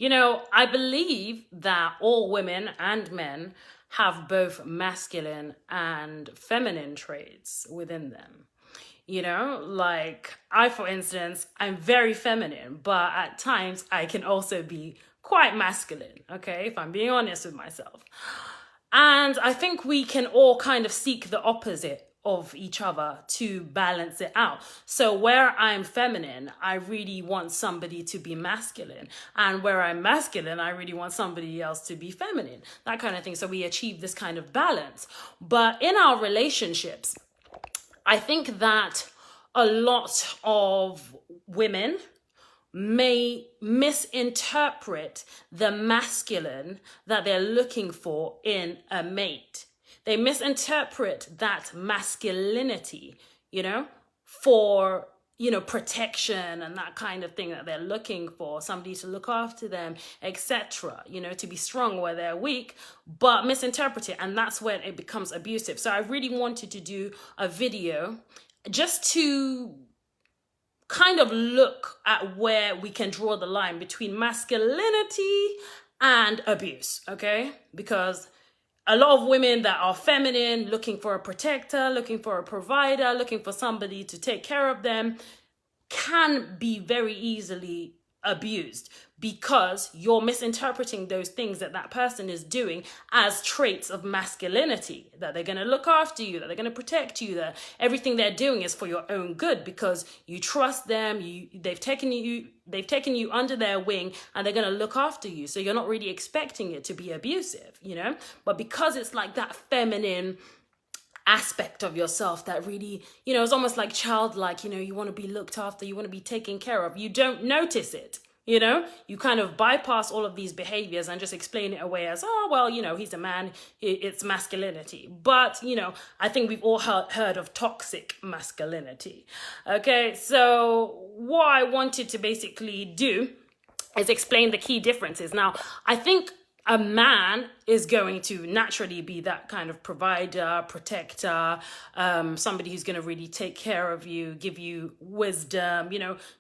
I believe that all women and men have both masculine and feminine traits within them. Like I, for instance, I'm very feminine, but at times I can also be quite masculine, okay, if I'm being honest with myself. And I think we can all kind of seek the opposite of each other to balance it out. So where I'm feminine, I really want somebody to be masculine. And where I'm masculine, I really want somebody else to be feminine. That kind of thing. So we achieve this kind of balance. But in our relationships, I think that a lot of women may misinterpret the masculine that they're looking for in a mate. They misinterpret that masculinity, for, protection and that kind of thing that they're looking for, somebody to look after them, etc., to be strong where they're weak, but misinterpret it. And that's when it becomes abusive. So I really wanted to do a video just to kind of look at where we can draw the line between masculinity and abuse, okay? Because a lot of women that are feminine, looking for a protector, looking for a provider, looking for somebody to take care of them, can be very easily abused because you're misinterpreting those things that that person is doing as traits of masculinity, that they're going to look after you, that they're going to protect you, that everything they're doing is for your own good because you trust them, they've taken you under their wing and they're going to look after you. So you're not really expecting it to be abusive, but because it's like that feminine aspect of yourself that really, is almost like childlike, you want to be looked after, you want to be taken care of. You don't notice it, you kind of bypass all of these behaviors and just explain it away as, oh, well, he's a man, it's masculinity. But, I think we've all heard of toxic masculinity. Okay, so what I wanted to basically do is explain the key differences. Now, I think a man is going to naturally be that kind of provider, protector, somebody who's going to really take care of you, give you wisdom,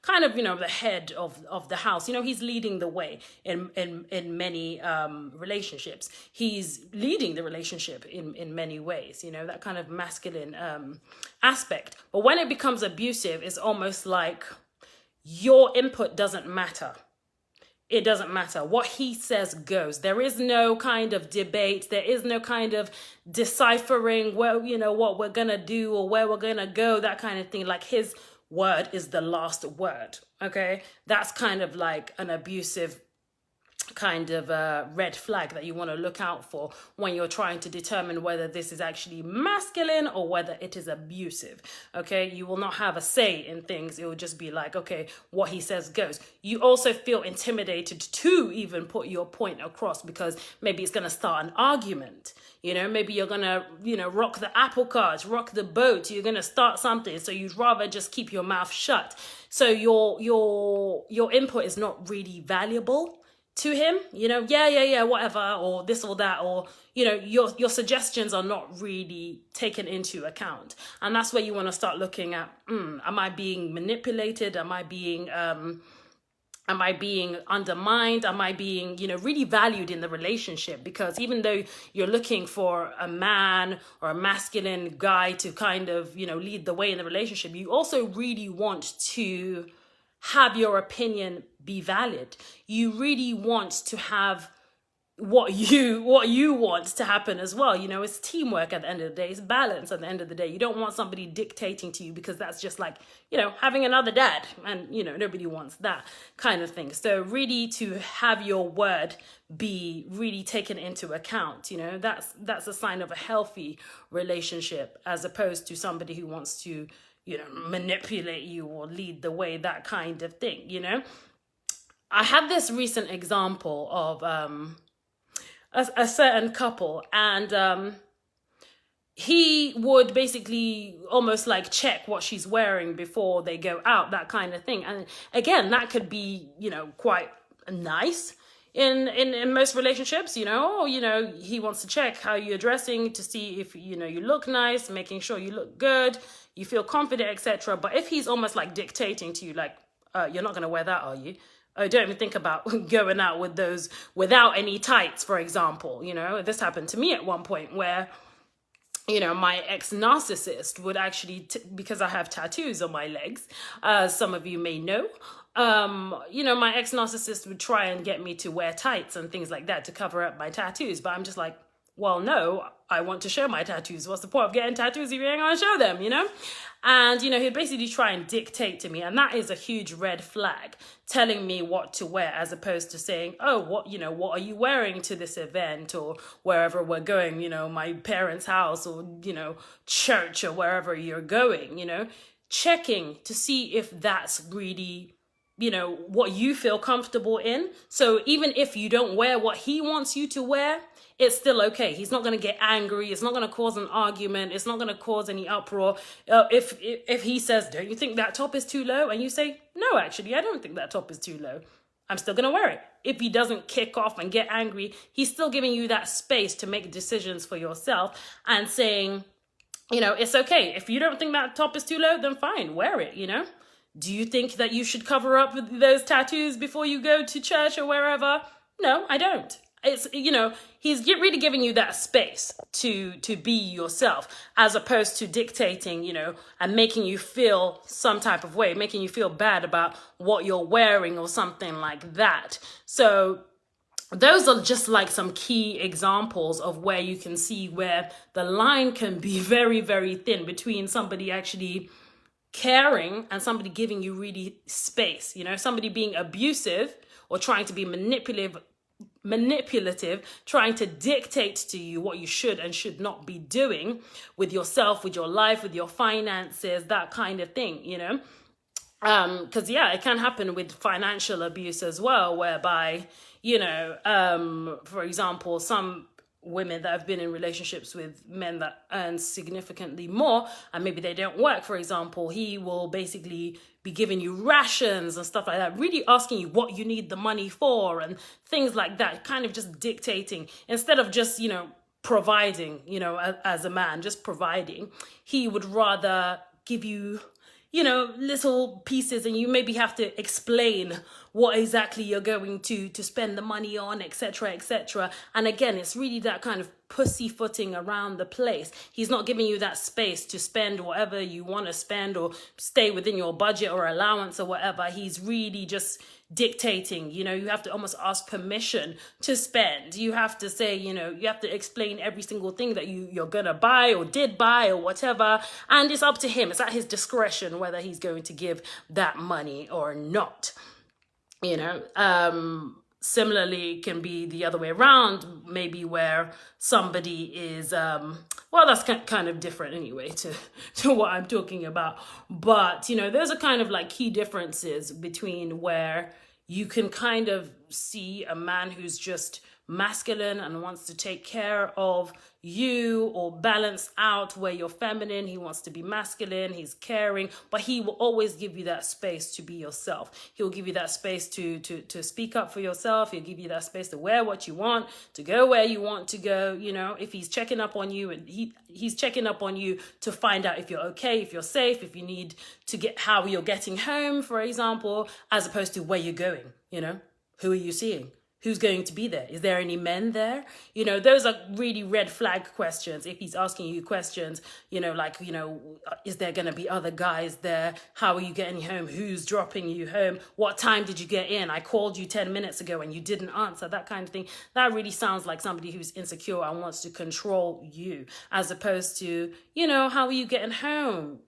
kind of, the head of the house. He's leading the way in many relationships. He's leading the relationship in many ways, that kind of masculine aspect. But when it becomes abusive, it's almost like your input doesn't matter. It doesn't matter. What he says goes. There is no kind of debate. There is no kind of deciphering what we're going to do or where we're going to go, that kind of thing. Like his word is the last word. Okay. That's kind of like an abusive kind of a red flag that you want to look out for when you're trying to determine whether this is actually masculine or whether it is abusive. Okay, you will not have a say in things. It will just be like, okay, what he says goes. You also feel intimidated to even put your point across because maybe it's going to start an argument. Maybe you're going to, rock the apple cart, rock the boat. You're going to start something. So you'd rather just keep your mouth shut. So your input is not really valuable to him, whatever, or this or that, or, your suggestions are not really taken into account. And that's where you want to start looking at, am I being manipulated? Am I being undermined? Am I being, really valued in the relationship? Because even though you're looking for a man or a masculine guy to kind of, lead the way in the relationship, you also really want to have your opinion be valid. You really want to have what you want to happen as well. It's teamwork at the end of the day. It's balance at the end of the day. You don't want somebody dictating to you because that's just like, having another dad and, nobody wants that kind of thing. So really to have your word be really taken into account, that's a sign of a healthy relationship as opposed to somebody who wants to, manipulate you or lead the way, that kind of thing, I had this recent example of a certain couple, and he would basically almost like check what she's wearing before they go out, that kind of thing. And again, that could be, quite nice in most relationships, he wants to check how you're dressing to see if, you look nice, making sure you look good, you feel confident, etc. But if he's almost like dictating to you, like, you're not going to wear that, are you? Oh, don't even think about going out with those without any tights, for example. This happened to me at one point where, my ex-narcissist would actually, because I have tattoos on my legs, some of you may know, my ex-narcissist would try and get me to wear tights and things like that to cover up my tattoos. But I'm just like, well, no, I want to show my tattoos. What's the point of getting tattoos if you ain't gonna show them, And, he'd basically try and dictate to me. And that is a huge red flag, telling me what to wear, as opposed to saying, oh, what are you wearing to this event or wherever we're going, my parents' house or, church or wherever you're going, checking to see if that's really, what you feel comfortable in. So even if you don't wear what he wants you to wear, it's still okay. He's not going to get angry. It's not going to cause an argument. It's not going to cause any uproar. If he says, don't you think that top is too low? And you say, no, actually, I don't think that top is too low. I'm still going to wear it. If he doesn't kick off and get angry, he's still giving you that space to make decisions for yourself and saying, it's okay. If you don't think that top is too low, then fine, wear it, Do you think that you should cover up with those tattoos before you go to church or wherever? No, I don't. It's, he's really giving you that space to be yourself, as opposed to dictating, and making you feel some type of way, making you feel bad about what you're wearing or something like that. So those are just like some key examples of where you can see where the line can be very, very thin between somebody actually caring and somebody giving you really space, somebody being abusive or trying to be manipulative, trying to dictate to you what you should and should not be doing with yourself, with your life, with your finances, that kind of thing, because it can happen with financial abuse as well, whereby, for example, some women that have been in relationships with men that earn significantly more, and maybe they don't work, for example, he will basically be giving you rations and stuff like that, really asking you what you need the money for and things like that, kind of just dictating instead of just, providing, as a man, just providing. He would rather give you, little pieces, and you maybe have to explain what exactly you're going to spend the money on, etc., etc. And again, it's really that kind of pussyfooting around the place. He's not giving you that space to spend whatever you want to spend or stay within your budget or allowance or whatever. He's really just dictating. You have to almost ask permission to spend. You have to say, you have to explain every single thing that you're gonna buy or did buy or whatever, and it's up to him. It's at his discretion whether he's going to give that money or not. Similarly, can be the other way around, maybe where somebody is, that's kind of different anyway to what I'm talking about. But, those are kind of like key differences between where you can kind of see a man who's just masculine and wants to take care of you, or balance out where you're feminine. He wants to be masculine, he's caring, but he will always give you that space to be yourself. He'll give you that space to speak up for yourself. He'll give you that space to wear what you want, to go where you want to go. If he's checking up on you, and he's checking up on you to find out if you're okay, if you're safe, if you need to get how you're getting home, for example, as opposed to where you're going. Who are you seeing? Who's going to be there? Is there any men there? Those are really red flag questions. If he's asking you questions, is there going to be other guys there? How are you getting home? Who's dropping you home? What time did you get in? I called you 10 minutes ago and you didn't answer, that kind of thing. That really sounds like somebody who's insecure and wants to control you, as opposed to, how are you getting home?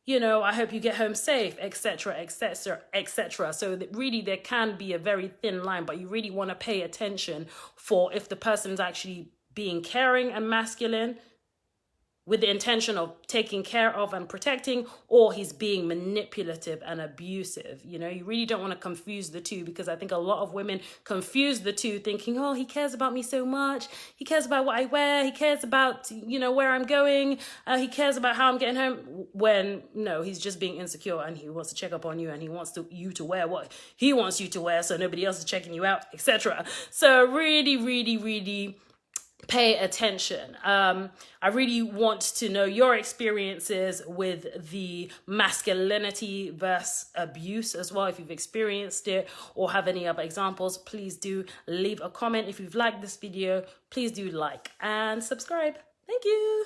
I hope you get home safe, etc., etc., etc. So that really there can be a very thin line, but you really want to pay attention for if the person's actually being caring and masculine with the intention of taking care of and protecting, or he's being manipulative and abusive. You really don't want to confuse the two, because I think a lot of women confuse the two, thinking, oh, he cares about me so much. He cares about what I wear. He cares about, where I'm going. He cares about how I'm getting home. When no, he's just being insecure and he wants to check up on you and he wants you to wear what he wants you to wear so nobody else is checking you out, etc. So really, really, really pay attention. I really want to know your experiences with the masculinity versus abuse as well. If you've experienced it or have any other examples, please do leave a comment. If you've liked this video, please do like and subscribe. Thank you.